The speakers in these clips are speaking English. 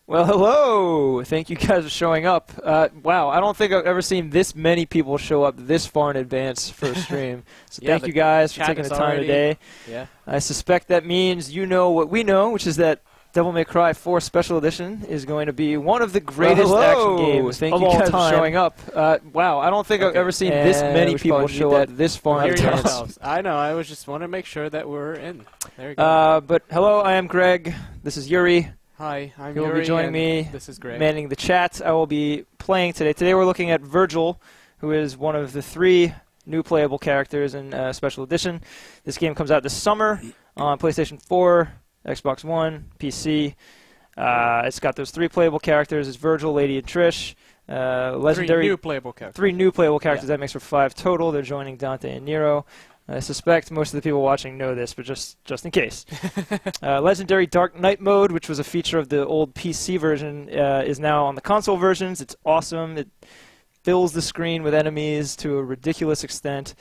Well, hello! Thank you guys for showing up. Wow, I don't think I've ever seen this many people show up this far in advance for a stream. So Yeah, thank you guys for taking the time today. Yeah. I suspect that means you know what we know, which is that Devil May Cry 4 Special Edition is going to be one of the greatest action games Thank of you all guys time. For showing up. Wow, I don't think I've ever seen this many people show up this far in advance. Yourselves. I know, I was just want to make sure that we're in. There you go. But hello, I am Greg. This is Yuri. Hi, I'm He will Yuri. be joining me, this is Greg. manning the chat. I will be playing today. Today we're looking at Vergil, who is one of the 3 new playable characters in Special Edition. This game comes out this summer on PlayStation 4, Xbox One, PC. It's got those 3 playable characters. It's Vergil, Lady, and Trish. Legendary 3 new playable characters. 3 new playable characters. Yeah. That makes for 5 total. They're joining Dante and Nero. I suspect most of the people watching know this, but just in case. Legendary Dark Knight mode, which was a feature of the old PC version, is now on the console versions. It's awesome. It fills the screen with enemies to a ridiculous extent.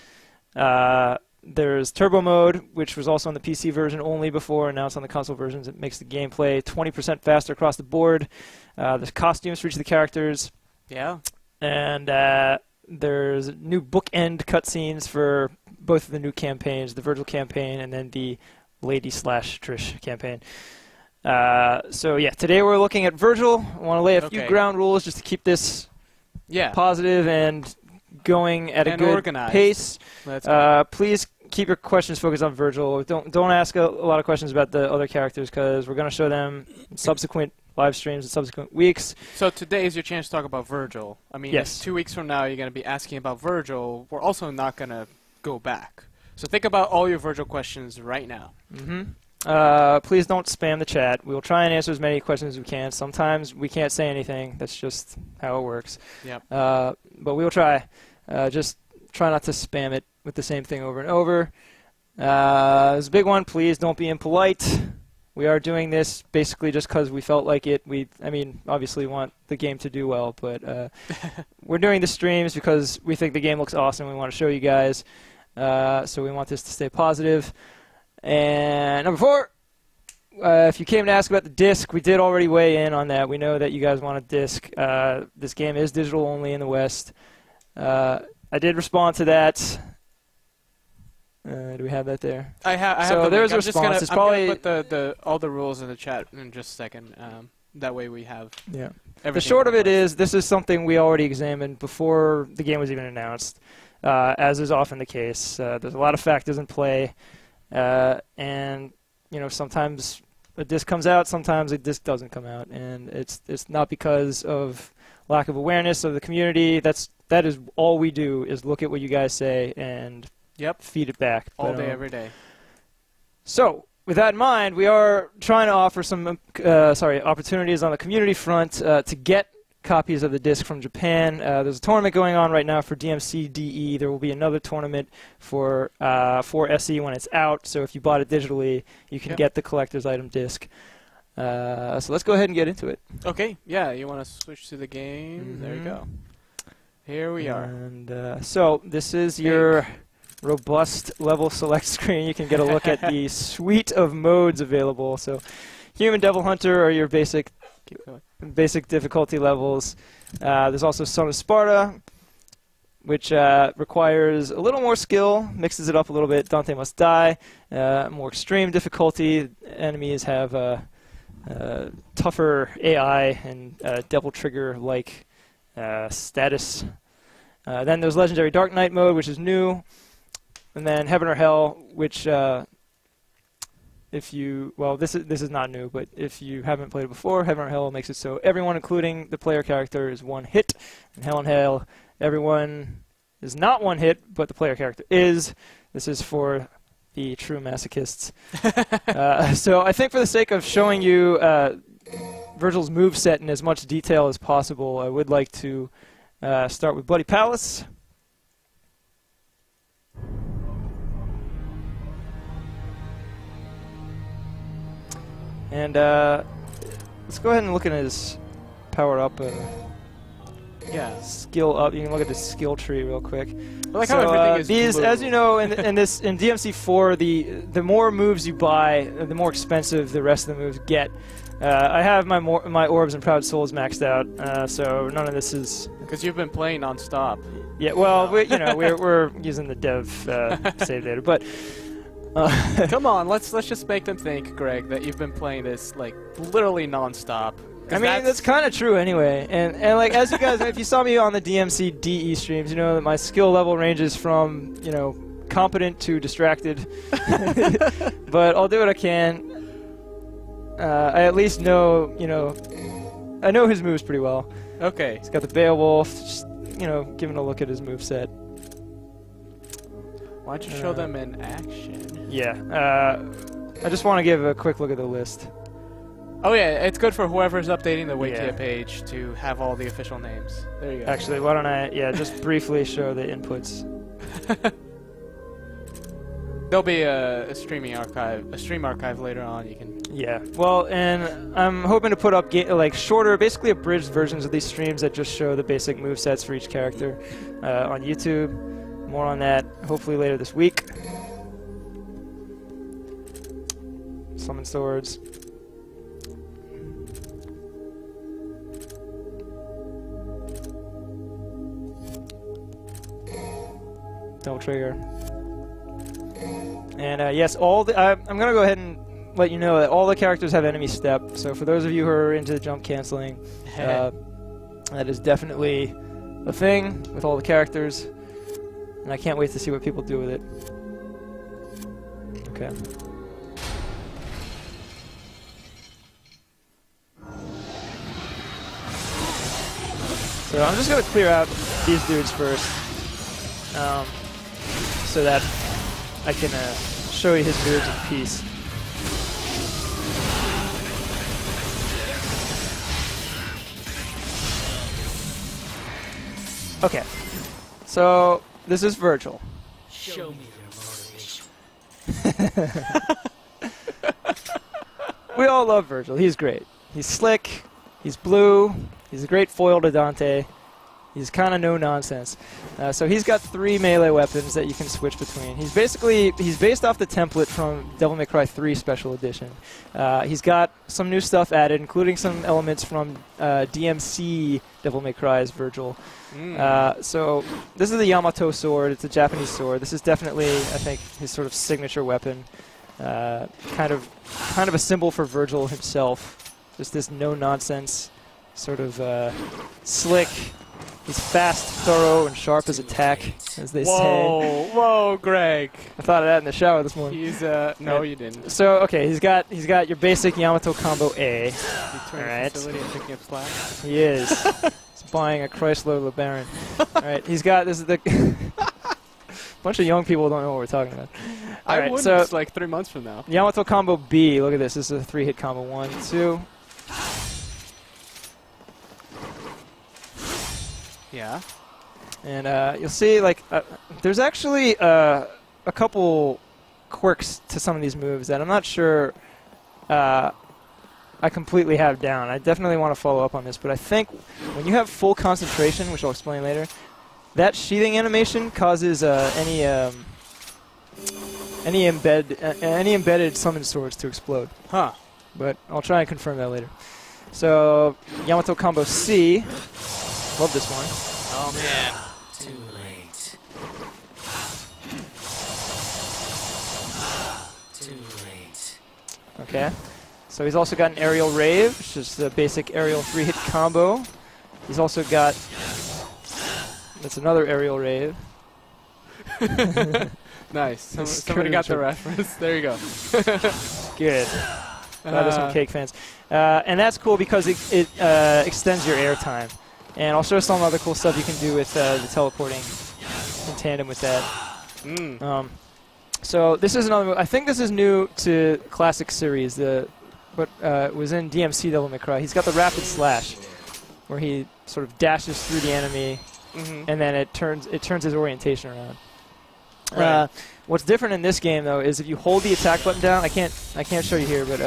There's Turbo mode, which was also on the PC version only before, and now it's on the console versions. It makes the gameplay 20% faster across the board. There's costumes for each of the characters. Yeah. And there's new bookend cutscenes for both of the new campaigns, the Vergil campaign and then the Lady/Trish campaign. So yeah, today we're looking at Vergil. I want to lay a few ground rules just to keep this positive and going at a good organized. pace. That's please keep your questions focused on Vergil. Don't ask a lot of questions about the other characters because we're going to show them in subsequent live streams in subsequent weeks. So today is your chance to talk about Vergil. I mean, yes. If 2 weeks from now you're going to be asking about Vergil, we're also not going to go back. So think about all your Vergil questions right now. Please don't spam the chat. We'll try and answer as many questions as we can. Sometimes we can't say anything. That's just how it works. Yep. But we'll try. Just try not to spam it with the same thing over and over. There's a big one. Please don't be impolite. We are doing this basically just because we felt like it. I mean, obviously want the game to do well, but we're doing the streams because we think the game looks awesome. We want to show you guys. So we want this to stay positive. And number 4, if you came to ask about the disc, we did already weigh in on that. We know that you guys want a disc. This game is digital only in the West. I did respond to that. Do we have that there? I have. So there's a response. I'm gonna put all the rules in the chat in just a second. That way we have. Yeah. The short of it is, this is something we already examined before the game was even announced, as is often the case. There's a lot of factors in play, and sometimes a disc comes out, sometimes a disc doesn't come out, and it's not because of lack of awareness of the community. That is all we do is look at what you guys say and feed it back. All day, every day. So, with that in mind, we are trying to offer some opportunities on the community front to get copies of the disc from Japan. There's a tournament going on right now for DMC4. There will be another tournament for SE when it's out. So if you bought it digitally, you can get the collector's item disc. So let's go ahead and get into it. Okay. Yeah. You want to switch to the game? There you go. Here we are. And so this is your robust level select screen. You can get a look at the suite of modes available. So Human, Devil Hunter are your basic difficulty levels. There's also Son of Sparta, which requires a little more skill, mixes it up a little bit. Dante Must Die, more extreme difficulty. Enemies have tougher AI and Devil Trigger-like status. Then there's Legendary Dark Knight mode, which is new. And then Heaven or Hell, which this is not new, but if you haven't played it before, Heaven or Hell makes it so everyone, including the player character, is one hit. In Hell and Hell, everyone is not one hit, but the player character is. This is for the true masochists. So I think for the sake of showing you Vergil's moveset in as much detail as possible, I would like to start with Bloody Palace. And let's go ahead and look at his power up and skill up. You can look at the skill tree real quick. I like how everything is these, blue. as you know, in DMC4, the more moves you buy, the more expensive the rest of the moves get. I have my orbs and proud souls maxed out, so none of this is. Because you've been playing non-stop. Yeah, well, we're using the dev save data, but. Come on, let's just make them think, Greg, that you've been playing this like literally non-stop. I mean, that's kind of true anyway. And like, as you guys, if you saw me on the DMC DE streams, you know that my skill level ranges from, competent to distracted. But I'll do what I can. I at least know, I know his moves pretty well. Okay. He's got the Beowulf, just, giving a look at his moveset. Why don't you show them in action? Yeah. I just want to give a quick look at the list. Oh yeah, it's good for whoever's updating the Wikia page to have all the official names. There you go. Actually, why don't I, just briefly show the inputs. There'll be a stream archive later on. You can. Yeah. Well, and I'm hoping to put up shorter, basically abridged versions of these streams that just show the basic movesets for each character on YouTube. More on that hopefully later this week. Summon swords. Double trigger. And yes, I'm going to go ahead and let you know that all the characters have enemy step. So for those of you who are into the jump canceling, that is definitely a thing with all the characters. And I can't wait to see what people do with it. Okay. So I'm just going to clear out these dudes first. So that I can show you his moves in peace. Okay. So this is Vergil. Show me your motivation. We all love Vergil. He's great. He's slick. He's blue. He's a great foil to Dante. He's kind of no nonsense. So he's got 3 melee weapons that you can switch between. He's based off the template from Devil May Cry 3 Special Edition. He's got some new stuff added, including some elements from DMC Devil May Cry's Vergil. So this is the Yamato sword. It's a Japanese sword. This is definitely, I think, his sort of signature weapon. Kind of a symbol for Vergil himself. Just this no-nonsense, sort of slick. He's fast, thorough, and sharp as attack, as they say. Whoa, Greg! I thought of that in the shower this morning. He's no, you didn't. So okay, he's got your basic Yamato combo A. All right. Facility and picking up slack. He is. He's buying a Chrysler LeBaron. All right, he's got this is the bunch of young people don't know what we're talking about. All right, so it's like 3 months from now. Yamato combo B. Look at this. This is a 3-hit combo. 1, 2. Yeah. And you'll see, there's actually a couple quirks to some of these moves that I'm not sure I completely have down. I definitely want to follow up on this, but I think when you have full concentration, which I'll explain later, that sheathing animation causes any embedded summon swords to explode. Huh. But I'll try and confirm that later. So Yamato combo C. Love this one. Oh man. Too late. Too late. Okay. So he's also got an aerial rave, which is the basic aerial 3-hit combo. He's also got... That's another aerial rave. Nice. Somebody got the reference. There you go. Good. There's some cake fans. And that's cool because it extends your air time. And I'll show some other cool stuff you can do with the teleporting in tandem with that. So this is another. I think this is new to Classic Series. But it was in DMC Devil May Cry. He's got the Rapid Slash, where he sort of dashes through the enemy, and then it turns his orientation around. Right. What's different in this game though is if you hold the attack button down. I can't show you here, but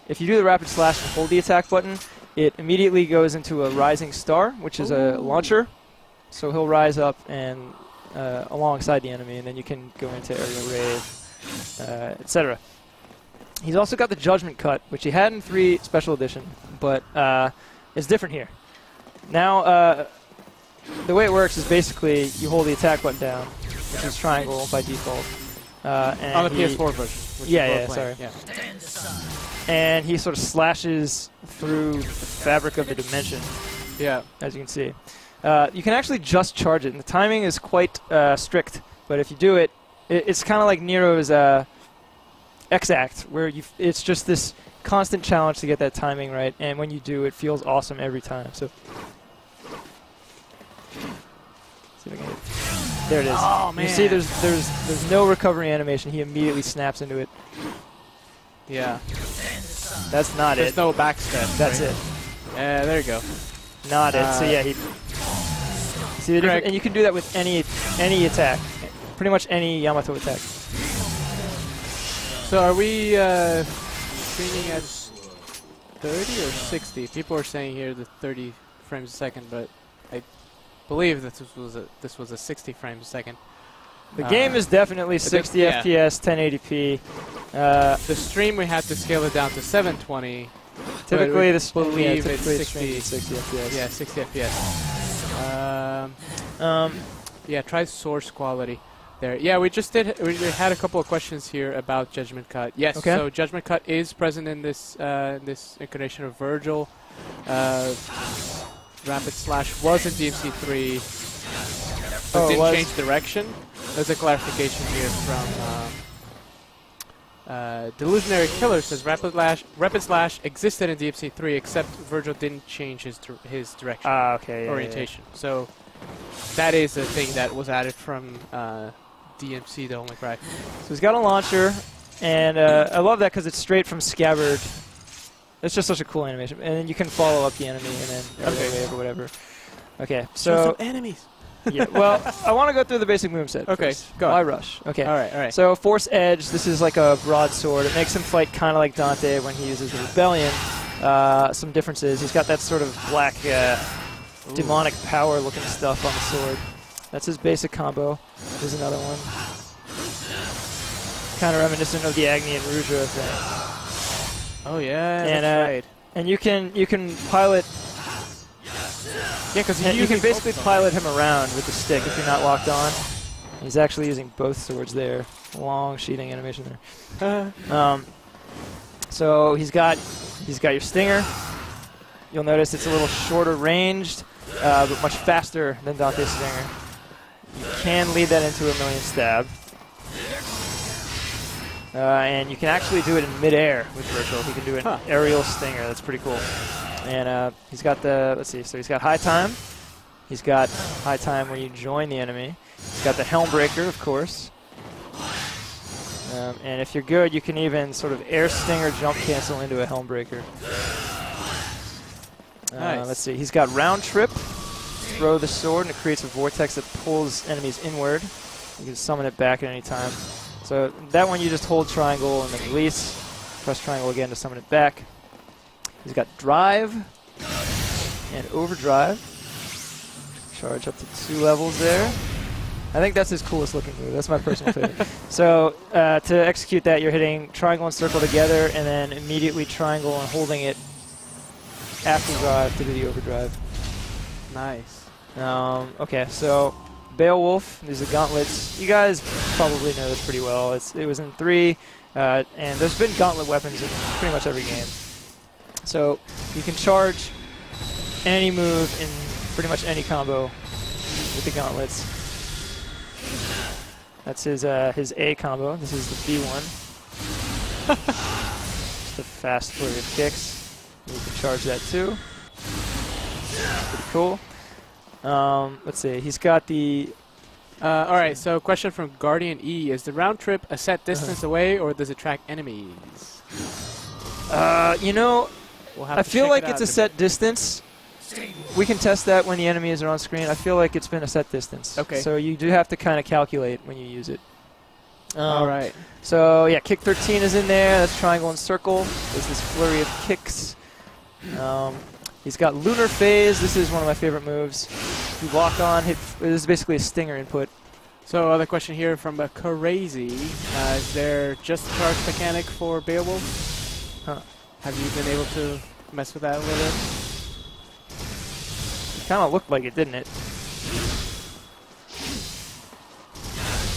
if you do the Rapid Slash and hold the attack button, it immediately goes into a Rising Star, which is a launcher. So he'll rise up and alongside the enemy, and then you can go into Aerial Rave, etc. He's also got the Judgment Cut, which he had in 3 Special Edition, but it's different here. Now, the way it works is basically you hold the attack button down, which is triangle by default. And On the PS4 version. Which Yeah, is yeah, role-playing, sorry. Yeah. And he sort of slashes through the fabric of the dimension, Yeah. as you can see. You can actually just charge it, and the timing is quite strict, but if you do it, it's kind of like Nero's X-Act, where it's just this constant challenge to get that timing right, and when you do, it feels awesome every time. So, see if I can hit it. There it is. Oh, man. You see, there's no recovery animation. He immediately snaps into it. Yeah. That's not There's it. no backstep. That's right? it. Yeah, there you go. Not it. So yeah, he. See the difference? And you can do that with any attack, pretty much any Yamato attack. So are we streaming at 30 or 60? People are saying here the 30 frames a second, but I believe that this was a 60 frames a second. The game is definitely 60 yeah. FPS, 1080p. The stream we had to scale it down to 720. Typically, but we believe it's 60. 60 FPS. Yeah, 60 FPS. Yeah, try source quality. There. Yeah, we just did. We had a couple of questions here about Judgment Cut. Yes. Okay. So Judgment Cut is present in this this incarnation of Vergil. Rapid Slash was in DMC3, but Oh, it didn't was? change direction. There's a clarification here from Delusionary Killer says Rapid Slash existed in DMC3, except Vergil didn't change his direction Okay. Yeah, orientation. So that is a thing that was added from DMC, the only crack. So he's got a launcher, and I love that because it's straight from Scabbard. It's just such a cool animation. And then you can follow up the enemy and then wave or whatever. Okay, Show so... some enemies. yeah, well, I want to go through the basic moveset Okay, first. go on. Why rush? Okay. All right. So Force Edge, this is like a broadsword. It makes him fight kind of like Dante when he uses the Rebellion. Some differences. He's got that sort of black demonic power looking stuff on the sword. That's his basic combo. There's another one. Kind of reminiscent of the Agni and Rudra thing. Oh yeah, And, that's right. And you can pilot. Yeah, because You can basically pilot him around with the stick if you're not locked on. He's actually using both swords there. Long sheathing animation there. So he's got your stinger. You'll notice it's a little shorter ranged, but much faster than Dante's stinger. You can lead that into a million stab. And you can actually do it in midair with Vergil. He can do an aerial stinger. That's pretty cool. And he's got the, let's see, so he's got high time. He's got high time when you join the enemy. He's got the Helm Breaker, of course. And if you're good, you can even sort of air stinger jump cancel into a Helm Breaker. Nice. Let's see, he's got round trip. Throw the sword and it creates a vortex that pulls enemies inward. You can summon it back at any time. So that one you just hold triangle and then release. Press triangle again to summon it back. He's got drive and overdrive. Charge up to 2 levels there. I think that's his coolest looking move. That's my personal favorite. So to execute that, you're hitting triangle and circle together and then immediately triangle and holding it after drive to do the overdrive. Nice. Okay, so Beowulf, these are gauntlets. You guys probably know this pretty well. It was in 3, and there's been gauntlet weapons in pretty much every game. So you can charge any move in pretty much any combo with the gauntlets. That's his A combo. This is the B1. Just a fast flurry of kicks. You can charge that too. Pretty cool. Let's see. He's got the... all right, so question from Guardian E. Is the round trip a set distance away, or does it track enemies? You know, We'll have I to feel check like it it's out a set distance. We can test that when the enemies are on screen. I feel like it's been a set distance. Okay. So you do have to kind of calculate when you use it. All right. So, yeah, kick 13 is in there. That's triangle and circle. There's this flurry of kicks. He's got lunar phase. This is one of my favorite moves. You lock on, hit. This is basically a stinger input. So other question here from Crazy. Is there just a charge mechanic for Beowulf? Huh. Have you been able to mess with that a little bit? It kind of looked like it, didn't it?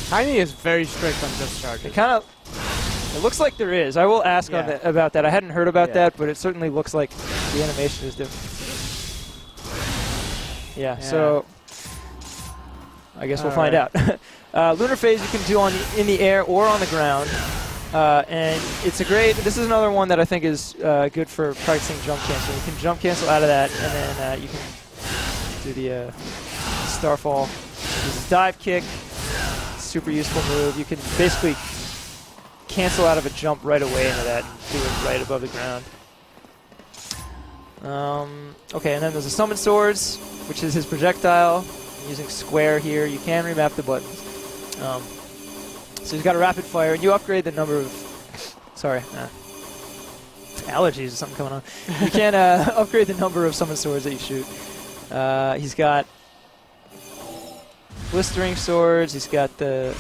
Tiny is very strict on just charges. It looks like there is. I will ask on about that. I hadn't heard about that, but it certainly looks like the animation is different. Yeah. So I guess we'll find out. Lunar phase you can do in the air or on the ground, and it's a great. This is another one that I think is good for practicing jump cancel. You can jump cancel out of that, and then you can do the starfall. This is dive kick. Super useful move. You can basically cancel out of a jump right away into that and do it right above the ground. Okay, and then there's a summon swords, which is his projectile. I'm using square here. You can remap the buttons. So he's got a rapid fire, and you upgrade the number of... Sorry. Allergies or something going on. You can upgrade the number of summon swords that you shoot. He's got blistering swords. He's got the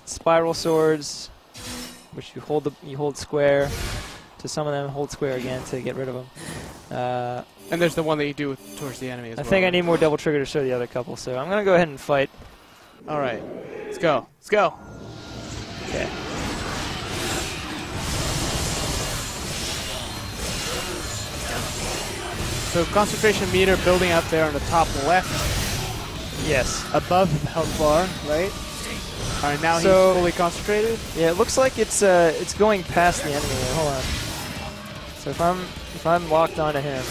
spiral swords, which you hold square to summon them, hold square again to get rid of them. And there's the one that you do towards the enemy as well. I think I need more double trigger to show the other couple, so I'm going to go ahead and fight. All right. Let's go. Let's go. Okay. So concentration meter building up there on the top left. Yes. Above the health bar, right? All right, now So- he's fully concentrated. Yeah, it looks like it's going past the enemy. Hold on. So if I'm locked onto him.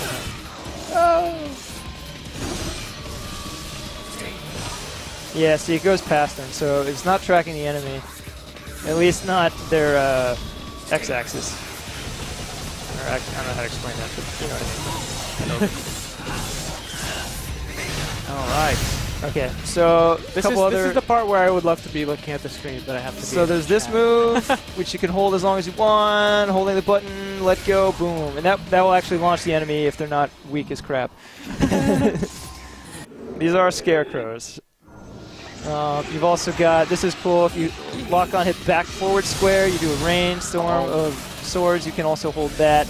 Yeah, see, it goes past them, so it's not tracking the enemy. At least not their x-axis. Or I don't know how to explain that, but you know what I mean. All right. Okay, so This is the part where I would love to be looking at the screen, but I have to. So there's this move, which you can hold as long as you want, holding the button, let go, boom. And that will actually launch the enemy if they're not weak as crap. These are scarecrows. You've also got, this is cool, if you lock on, hit back forward square, you do a rainstorm of swords, you can also hold that.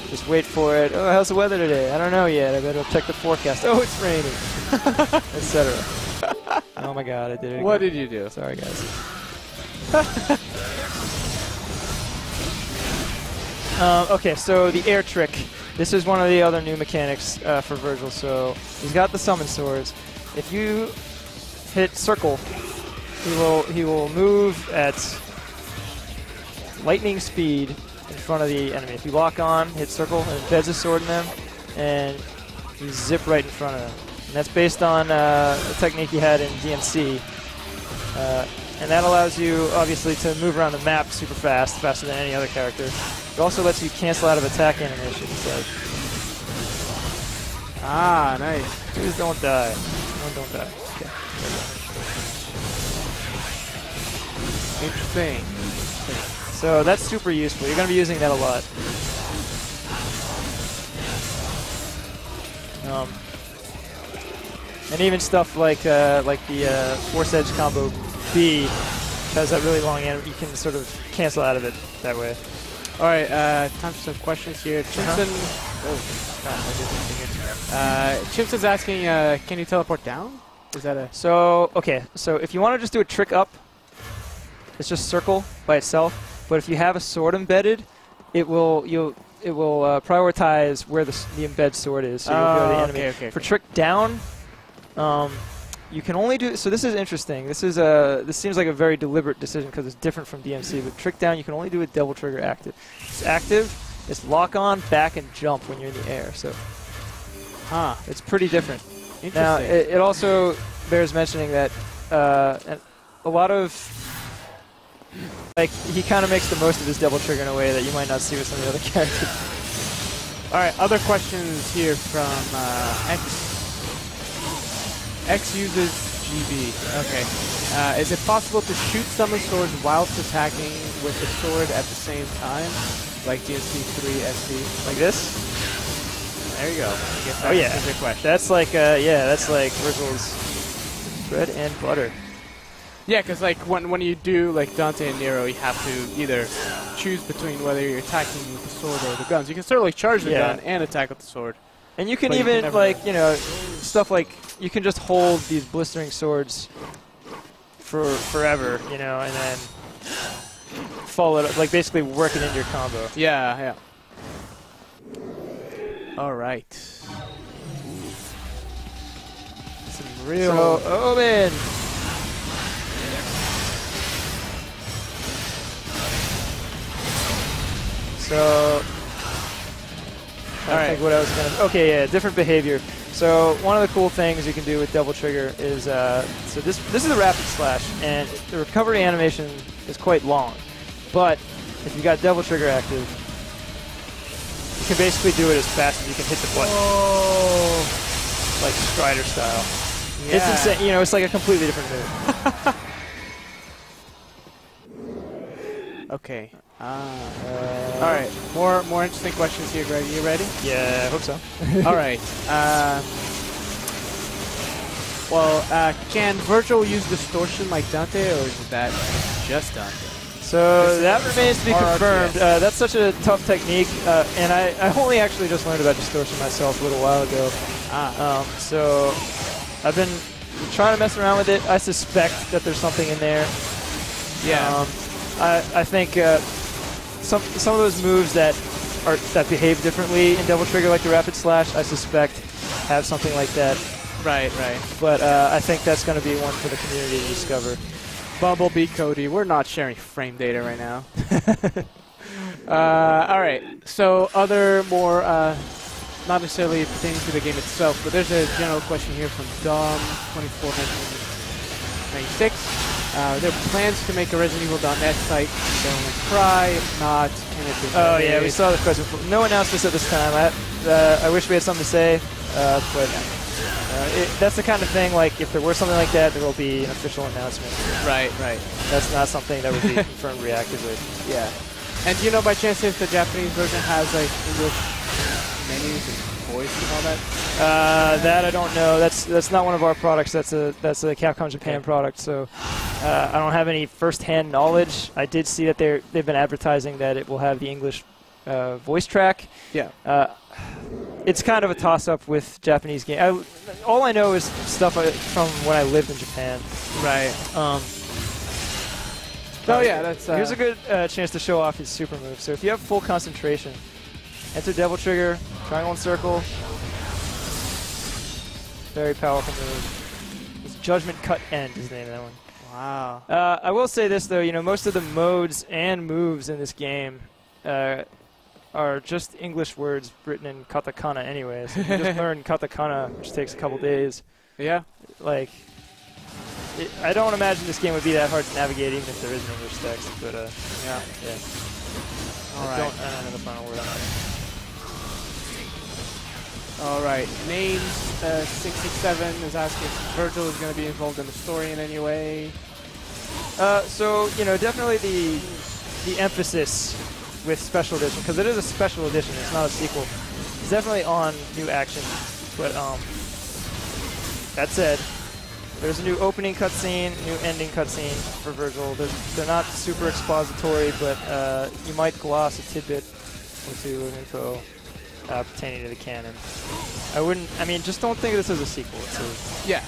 Just wait for it. Oh, how's the weather today? I don't know yet. I better check the forecast. Oh, it's raining. Etc. Oh my god, I did it again. What did you do? Sorry, guys. Okay, so the air trick. This is one of the other new mechanics for Vergil. So he's got the summon swords. If you hit circle, he will move at lightning speed in front of the enemy. If you lock on, hit circle, and embeds a sword in them, and you zip right in front of them. And that's based on a technique you had in DMC. And that allows you, obviously, to move around the map super fast, faster than any other character. It also lets you cancel out of attack animations. So Nice. please don't die. Don't die. Okay. Interesting. So that's super useful. You're going to be using that a lot. And even stuff like the Force Edge combo B has that really long end. You can sort of cancel out of it that way. All right, time for some questions here. Chimson. Oh, God, I did something here. Chimson's asking, can you teleport down? Is that a? So okay, so if you want to just do a trick up, it's just circle by itself. But if you have a sword embedded, it will prioritize where the embed sword is. So you'll go to the enemy. Okay. For trick down, you can only do. So this is interesting. This seems like a very deliberate decision because it's different from DMC. But trick down, you can only do with double trigger active. It's active. It's lock on, back, and jump when you're in the air. So, it's pretty different. Interesting. Now, it also bears mentioning that a lot of, like, he kind of makes the most of his double trigger in a way that you might not see with some of the other characters. All right, other questions here from X. X uses GB. Okay. Is it possible to shoot summon swords whilst attacking with the sword at the same time? Like DMC3 SD? Like this? There you go. Oh yeah. Question. That's like, that's like Vergil's bread and butter. Yeah, because like when you do like Dante and Nero, you have to either choose between whether you're attacking with the sword or the guns. You can certainly charge the gun and attack with the sword. And you can But you even, can like, you know, stuff like, you can just hold these blistering swords for forever, you know, and then follow it up, like basically work it into your combo. Yeah, yeah. All right. Some real. So, Omen! So, I think what I was gonna. Okay, yeah, different behavior. So one of the cool things you can do with double trigger is so this is a rapid slash, and the recovery animation is quite long. But if you got double trigger active, you can basically do it as fast as you can hit the button, like Strider style. Yeah. It's insane. You know, it's like a completely different move. Okay. All right. More interesting questions here, Greg. You ready? Yeah, I hope so. All right. Can Vergil use distortion like Dante, or is that just Dante? So that remains to be confirmed. RRPS. That's such a tough technique, and I only actually just learned about distortion myself a little while ago. So I've been trying to mess around with it. I suspect that there's something in there. Yeah. I think some of those moves that behave differently in double trigger, like the rapid slash, I suspect have something like that. Right. But I think that's going to be one for the community to discover. Bumblebee Cody, we're not sharing frame data right now. All right. So other more, not necessarily pertaining to the game itself, but there's a general question here from Dom2496. Are there plans to make a Resident Evil.net site? Don't cry. If not, can it be Oh made? yeah, we saw the question. No announcements at this time. I wish we had something to say, but that's the kind of thing. Like, if there were something like that, there will be an official announcement. Right. That's not something that would be confirmed reactively. Yeah. And do you know by chance if the Japanese version has like English menus and voice and all that? That I don't know. That's not one of our products. That's a Capcom Japan product. So I don't have any first-hand knowledge. I did see that they've been advertising that it will have the English voice track. Yeah. It's kind of a toss-up with Japanese game. All I know is stuff from when I lived in Japan. Right. Oh yeah, that's. Here's a good chance to show off his super move. So if you have full concentration, enter double trigger, triangle and circle. Very powerful move. It's Judgment Cut End is the name of that one. Wow. I will say this though, you know, most of the modes and moves in this game are just English words written in katakana anyways. You just learn katakana, which takes a couple days. Yeah. Like, I don't imagine this game would be that hard to navigate even if there is an English text, but yeah. All I right. don't know the final word on that. All right. Names 667 is asking if Vergil is going to be involved in the story in any way. So, you know, definitely the emphasis with Special Edition, because it is a Special Edition, it's not a sequel, it's definitely on new action. But that said, there's a new opening cutscene, new ending cutscene for Vergil. They're not super expository, but you might gloss a tidbit or two of info pertaining to the canon. I mean, just don't think of this as a sequel. Yeah.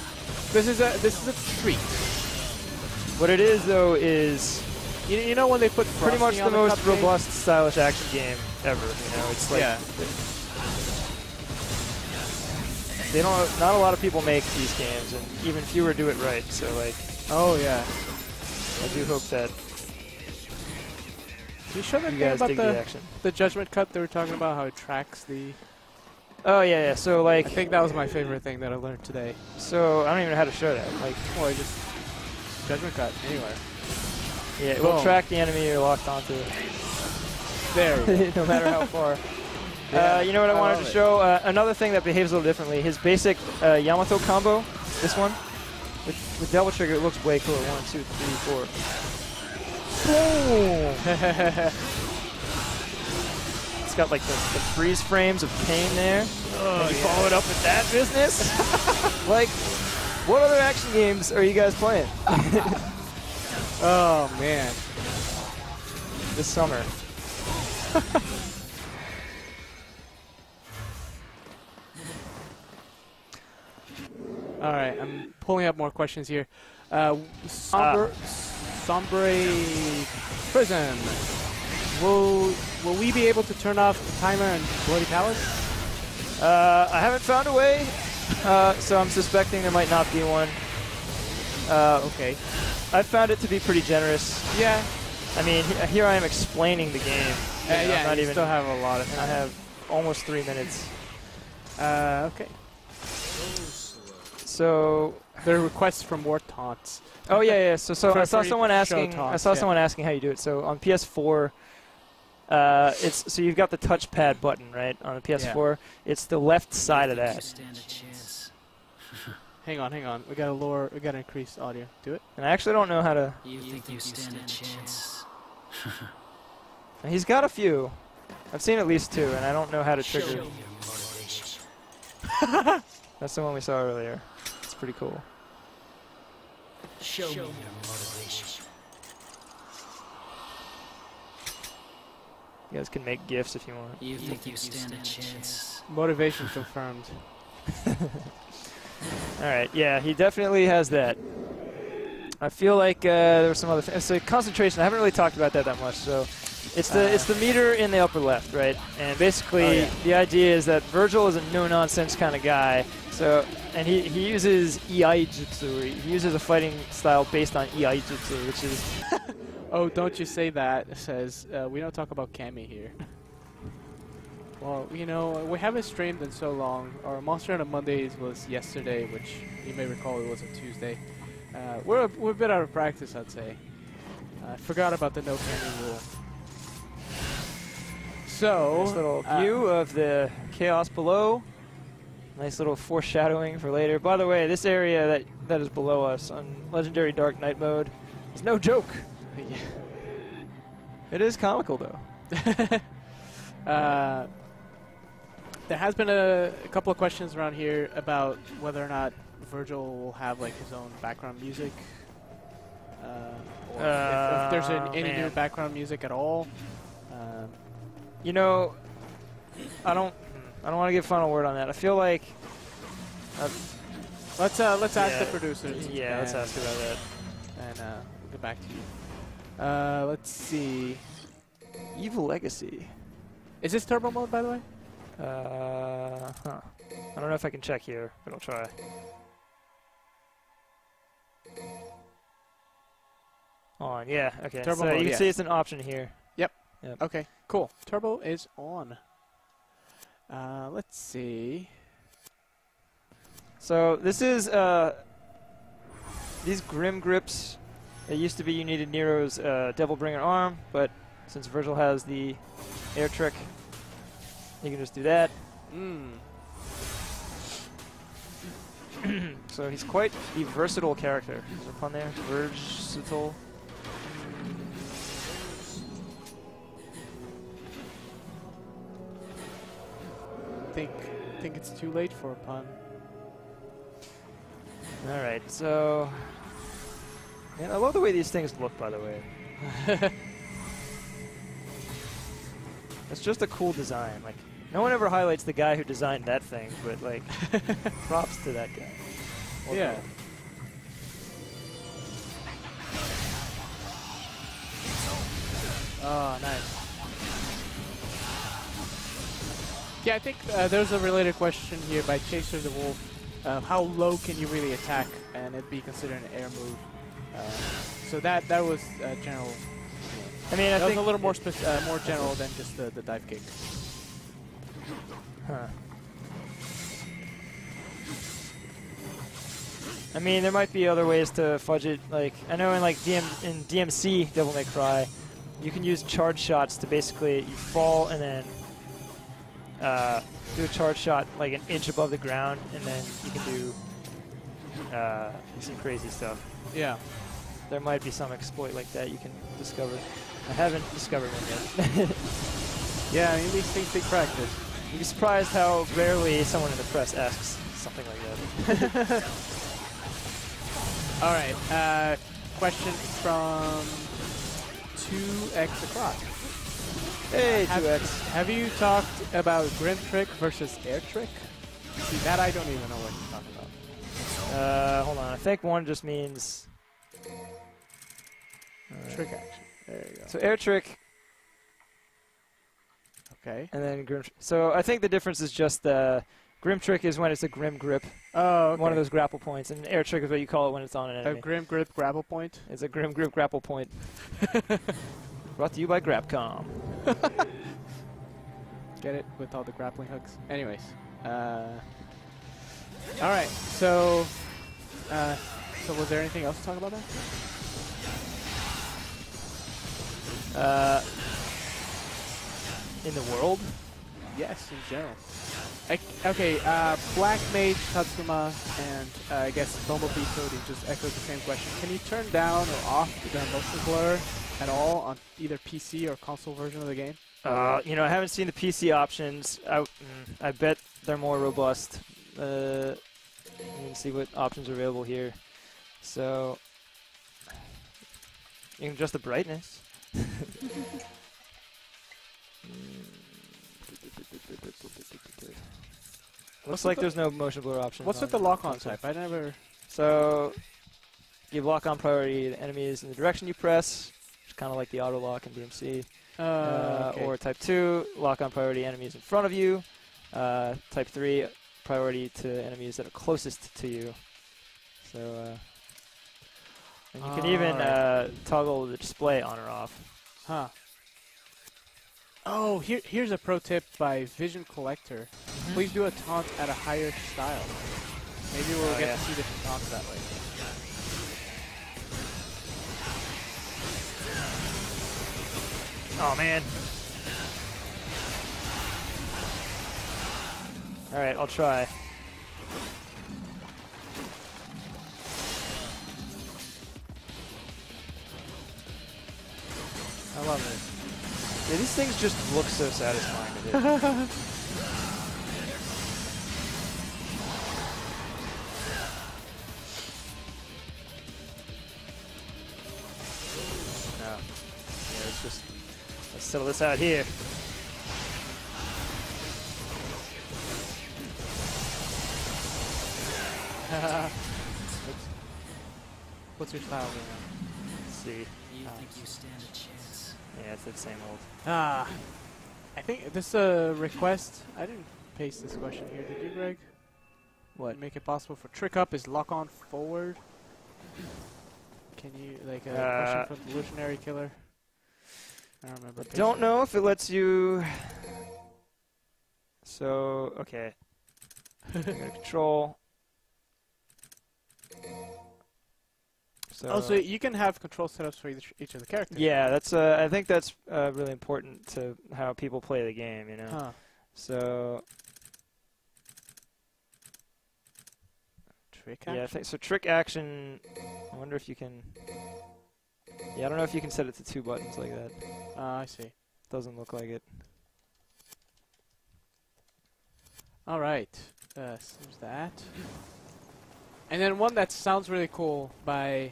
This is a treat. What it is, though, is you know when they put pretty much frosting the on most cupcake? robust, stylish action game ever. You know, it's like not a lot of people make these games, and even fewer do it right. So, like, oh yeah, I do hope that you show that you thing guys about dig the action. the Judgment Cut they were talking about, how it tracks the. Oh yeah. So like, I think that was my favorite thing that I learned today. So I don't even know how to show that. Like, well, just Judgment Cut anywhere. Yeah, it will track the enemy you're locked onto. There you go. No matter how far. Yeah, you know what I wanted to show? Another thing that behaves a little differently. His basic Yamato combo, this one, with double trigger, it looks way cooler. 1, 2, 3, 4. Boom! It's got like the freeze frames of pain there. Oh, and you follow it up with that business? Like, what other action games are you guys playing? Oh man. this summer. All right, I'm pulling up more questions here. Sombre Prison. Will we be able to turn off the timer in Bloody Palace? I haven't found a way, so I'm suspecting there might not be one. Okay. I found it to be pretty generous. Yeah. I mean, here I am explaining the game. Yeah. not You even. still have a lot of And I time. have almost 3 minutes. Okay. So. There are requests for more taunts. Oh yeah. So I saw Free someone show asking. taunts, I saw yeah. someone asking how you do it. So on PS4, it's so you've got the touchpad button right on the PS4. It's the left side of You that. stand a chance. Hang on. We gotta lower. We gotta increase audio. Do it. And I actually don't know how to. You think you stand a chance? He's got a few. I've seen at least 2, and I don't know how to Show me trigger. your motivation. That's the one we saw earlier. It's pretty cool. Show me your motivation. You guys can make GIFs if you want. You think you stand a chance? Motivation confirmed. All right. Yeah, he definitely has that. I feel like there were some other things. So concentration. I haven't really talked about that much. So it's the meter in the upper left, right? And basically the idea is that Vergil is a no-nonsense kind of guy. So and he uses EI jutsu. He uses a fighting style based on EI jutsu, which is. Oh, don't you say that. It says, we don't talk about Kami here. Well, you know, we haven't streamed in so long. Our Monster Hunter Mondays was yesterday, which you may recall it was a Tuesday. We're a bit out of practice, I'd say. I forgot about the no Kami rule. So, Nice little view of the chaos below. Nice little foreshadowing for later. By the way, this area that is below us on Legendary Dark Knight mode is no joke. yeah. It is comical, though. There has been a couple of questions around here about whether or not Vergil will have like his own background music, or if there's any new background music at all. You know, I don't want to give final word on that. I feel like. Let's ask the producers. Yeah, let's ask about that. And we'll get back to you. Let's see. Evil Legacy. Is this turbo mode, by the way? I don't know if I can check here, but I'll try. On, yeah, okay. Turbo so mode, you can yes. see it's an option here. Yep. Yep. Okay, cool. Turbo is on. Let's see. So this is these Grim Grips. It used to be you needed Nero's Devilbringer arm, but since Vergil has the air trick, you can just do that. So he's quite a versatile character. There's a pun there. Versatile. Think it's too late for a pun. All right, so man, I love the way these things look. By the way, it's just a cool design. Like no one ever highlights the guy who designed that thing, but like props to that guy. Well yeah. done. Oh, nice. Yeah, I think there's a related question here by Chaser the Wolf. How low can you really attack and it be considered an air move? So that was general. I mean, I That was think a little more more general than just the dive kick. Huh. I mean, there might be other ways to fudge it. Like I know in like DMC Devil May Cry, you can use charge shots to basically you fall and then do a charge shot like an inch above the ground, and then you can do some crazy stuff. Yeah. There might be some exploit like that you can discover. I haven't discovered one yet. Yeah, I mean, these things take practice. You'd be surprised how rarely someone in the press asks something like that. All right. question from 2x o'clock. Hey, Have- 2x. Have you talked about Grim Trick versus Air Trick? See, that I don't even know what you're talking about. Hold on. I think one just means Trick action. There you go. so air trick, Okay. and then grim. So I think the difference is just grim trick is when it's a grim grip, Oh, okay. one of those grapple points, and air trick is what you call it when it's on an A enemy. Grim Grip grapple point. It's a grim grip grapple point. Brought to you by Grapcom. Get it with all the grappling hooks. Anyways, all right. So was there anything else to talk about that? In the world? Yes, in general. Okay, Black Mage Tatsuma and I guess Bumblebee Cody just echoed the same question. Can you turn down or off the motion blur at all on either PC or console version of the game? You know, I haven't seen the PC options. I bet they're more robust. You can see what options are available here. So, you can adjust the brightness. Looks like there's no motion blur option. What's with the lock-on type? I never... So, give lock-on priority to enemies in the direction you press, which is kind of like the auto lock in DMC. okay. Or type 2, lock-on priority enemies in front of you. Type 3, priority to enemies that are closest to you. So, and you can even toggle the display on or off. Huh. Oh, here's a pro tip by Vision Collector. Please do a taunt at a higher style. Maybe we'll get to see different taunts that way. Oh, man. Alright, I'll try. I love it. Yeah, these things just look so satisfying to hit. No. Yeah, let's settle this out here. What's your style right now? Let's see. You think you stand a chance? Yeah, it's the same old. I think this request. I didn't paste this question here. Did you, Greg? What? Make it possible for trick up is lock on forward. Can you like a question from the Illusionary Killer? I don't remember. Don't know if it lets you. So okay. I'm gonna control. So you can have control setups for each of the characters. Yeah, that's. I think that's really important to how people play the game. You know. Huh. So Trick action? yeah, I think so. Trick action. I wonder if you can. Yeah, I don't know if you can set it to 2 buttons like that. I see. Doesn't look like it. All right. So there's that. And then one that sounds really cool by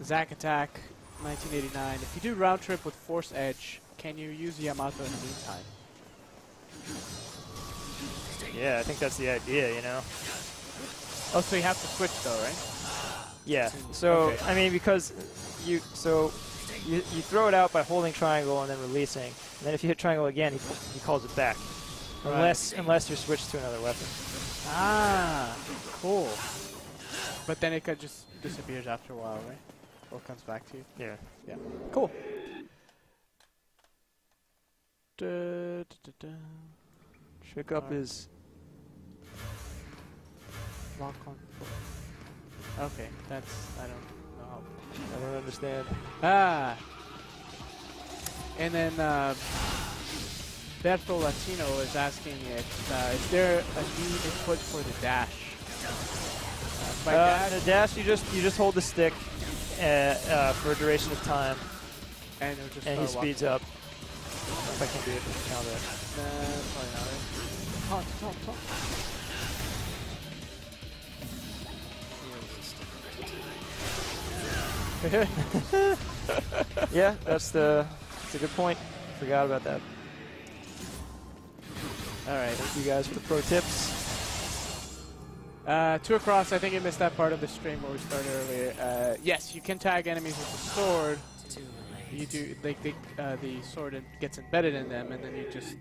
Zack Attack 1989. If you do round trip with Force Edge, can you use Yamato in the meantime? Yeah, I think that's the idea. You know. Oh, so you have to switch though, right? Yeah. So Okay. I mean, because you throw it out by holding triangle and then releasing, and then if you hit triangle again, he calls it back, unless you're switched to another weapon. Ah, cool. But then it just disappears after a while, right? Or comes back to you. Yeah. Yeah. Cool. Da, da, da, da. Trick up is. Lock on. Okay, that's I don't know. I don't understand. Ah. And then Berto Latino is asking if is there a new input for the dash? By dash, The dash, you just hold the stick for a duration of time, and it'll just and he start speeds up. If I can do it now, though. probably not. Right? Taunt. Yeah, that's a good point. Forgot about that. Alright. Thank you guys for the pro tips. 2 across, I think you missed that part of the stream where we started earlier. Yes, you can tag enemies with the sword. Too late. You do, the sword gets embedded in them, and then you just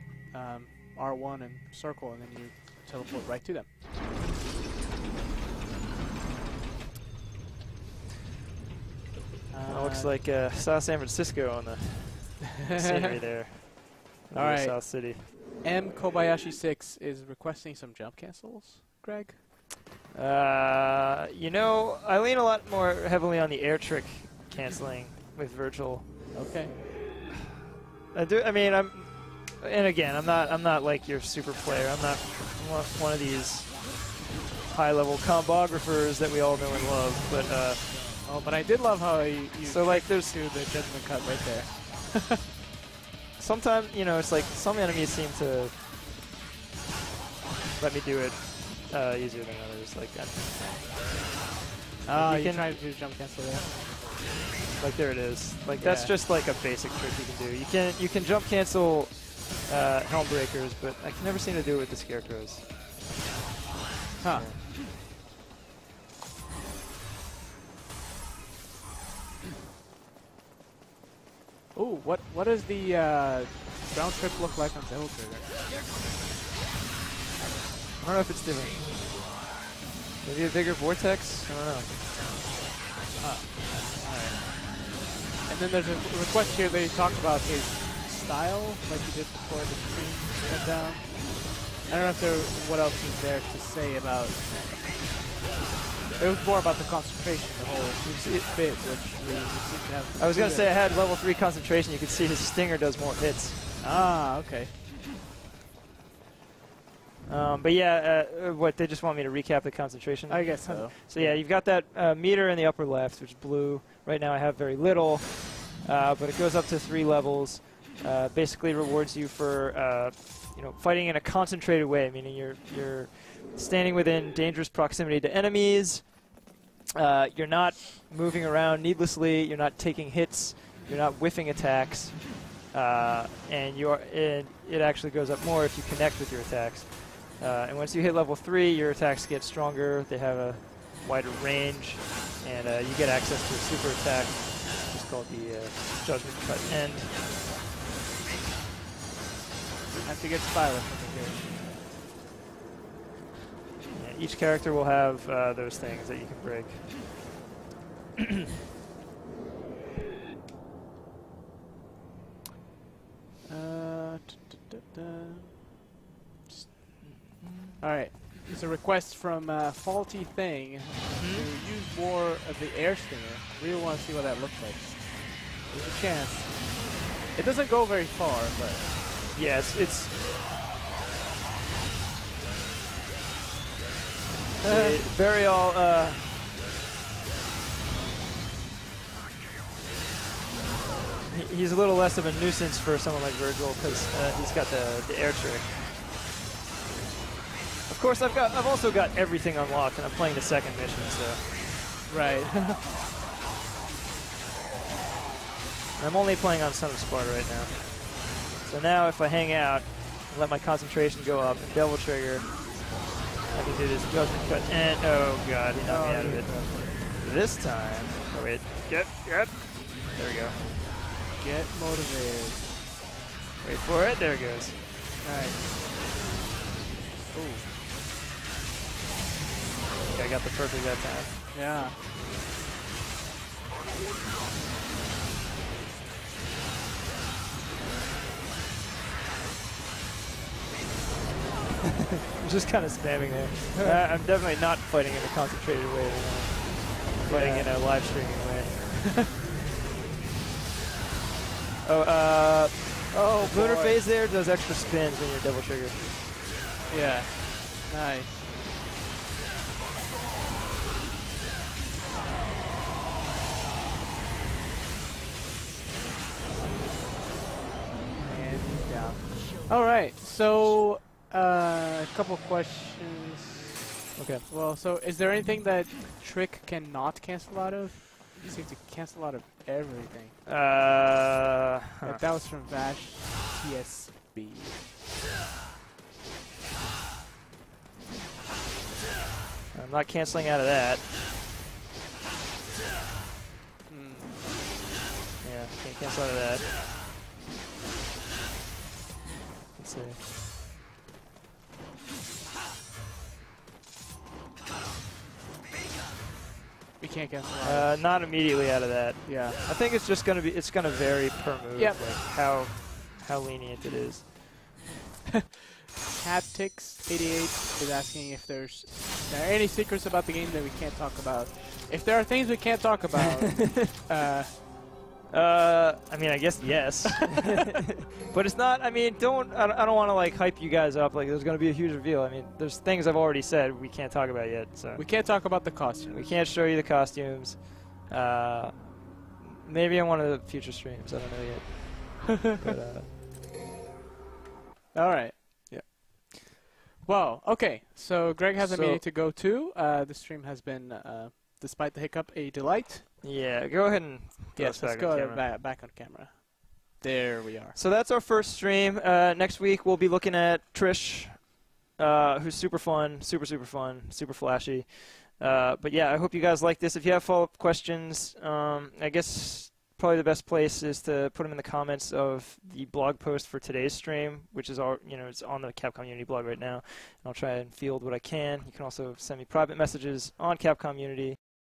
R1 and circle, and then you teleport right to them. Looks like South San Francisco on the scenery there. All right. South City. M Kobayashi 6 is requesting some jump cancels, Greg. You know, I lean a lot more heavily on the air trick canceling with Vergil. Okay. I mean, I'm not like your super player. I'm not one of these high-level combographers that we all know and love. But but I did love how you so like there's to the judgment cut right there. sometimes, you know, it's like some enemies seem to let me do it easier than others. Like, you trying to do jump cancel there. like there it is. Like that's just like a basic trick you can do. You can jump cancel helm breakers, but I can never seem to do it with the scarecrows. Huh. Yeah. Ooh, what does the round trip look like on Devil Trigger? I don't know if it's different. Maybe a bigger vortex? I don't know. Alright. And then there's a request here that you talk about his style, like you did before the stream went down. I don't know if what else is there to say about... It was more about the concentration, the whole bit, which we seem to have... I was going to say I had level 3 concentration. You can see his stinger does more hits. Ah, okay. But yeah, what, they just want me to recap the concentration? I guess so. So yeah, you've got that meter in the upper left, which is blue. Right now I have very little, but it goes up to 3 levels. Basically rewards you for fighting in a concentrated way, meaning you're standing within dangerous proximity to enemies. You're not moving around needlessly. You're not taking hits. You're not whiffing attacks, and it actually goes up more if you connect with your attacks. And once you hit level 3, your attacks get stronger. They have a wider range, and you get access to a super attack. It's called the Judgment Cut End. Have to get Spylus over here. And each character will have those things that you can break. Alright, there's a request from Faulty Thing to use more of the air stinger. Really want to see what that looks like. There's a chance. It doesn't go very far, but... Yes, it's... Vergil, he's a little less of a nuisance for someone like Vergil because he's got the air trick. Of course, I've also got everything unlocked, and I'm playing the second mission, so... Right. I'm only playing on Son of Sparta right now. So now if I hang out and let my concentration go up and Devil Trigger, I can do this Judgment Cut and... Oh god, he knocked me out of it. This time... Oh wait. Get! There we go. Get motivated. Wait for it. There it goes. Alright. Ooh. Okay, I got the perfect that time. Yeah. I'm just kind of spamming there. I'm definitely not fighting in a concentrated way. I'm fighting in a live streaming way. Lunar boy. Phase there does extra spins when you're Devil Trigger. Yeah. Nice. And he's down. Alright, so a couple questions. Okay. Well, so is there anything that Trick cannot cancel out of? You seem to cancel out of everything. Huh. That was from Vash TSB. I'm not canceling out of that. Yeah, can't cancel out of that. Let's see. We can't cancel out. Not immediately out of that. Yeah. I think it's just gonna be. It's gonna vary per move. Yep. Like how lenient it is. Catix88 is asking if there are any secrets about the game that we can't talk about. If there are things we can't talk about, I mean, I guess yes, but it's not. I mean, I don't want to like hype you guys up. Like, there's going to be a huge reveal. I mean, there's things I've already said we can't talk about yet. So we can't talk about the costumes. we can't show you the costumes. Maybe on one of the future streams. I don't know yet. But, all right. Yeah. Well, okay. So Greg has a meeting to go to. The stream has been, despite the hiccup, a delight. yeah, go ahead and Yes, let's go back on camera. There we are. So that's our first stream. Next week we'll be looking at Trish, who's super fun, super fun, super flashy. But yeah, I hope you guys like this. If you have follow-up questions, I guess probably the best place is to put them in the comments of the blog post for today's stream, which is it's on the Capcom Unity blog right now. And I'll try and field what I can. You can also send me private messages on Capcom Unity.